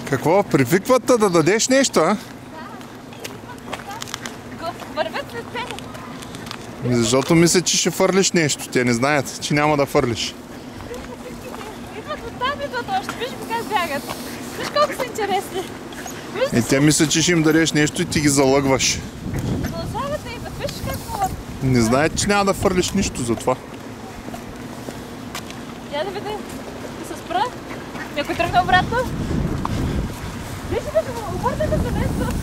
Какво? Привикват да дадеш нещо, а? Вървят след тебе. Защото мисля, че ще фърлиш нещо. Те не знаят, че няма да фърлиш. Идват от там, идват още. Виж как бягат. Виж колко са интересни. И те мислят, че ще им дадеш нещо и ти ги залъгваш. Продължават да идват. Виж как могат. Не знаят, че няма да фърлиш нищо за това. Я да видим. Да се спра. Някой тръгна обратно. Виж да се обърнете за нещо.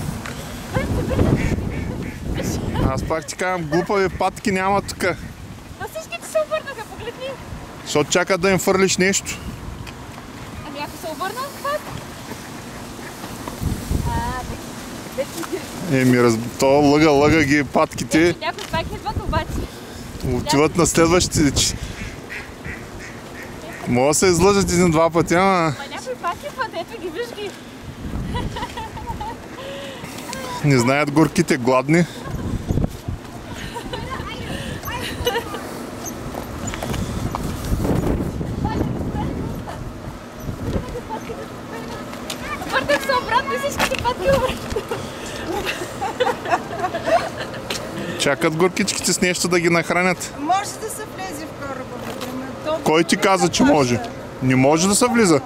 Аз пак ти казвам, глупави патки няма тук. Ма всичките се обърнаха, погледни. Защото чакат да им фърлиш нещо. Ами ако се обърна, пак. То лъга ги патките. Някой пак идват обаче. Отиват на следващите. Мога да се излъжат един-два пъти, ама... Ма някой пак идват, ето ги, виж ги. Не знаят горките, гладни. Върнах се обратно и всичките патки обратно. Чакат горкичките с нещо да ги нахранят. Може да се влезе в кораба. Кой ти каза, че може? Не може да се влиза.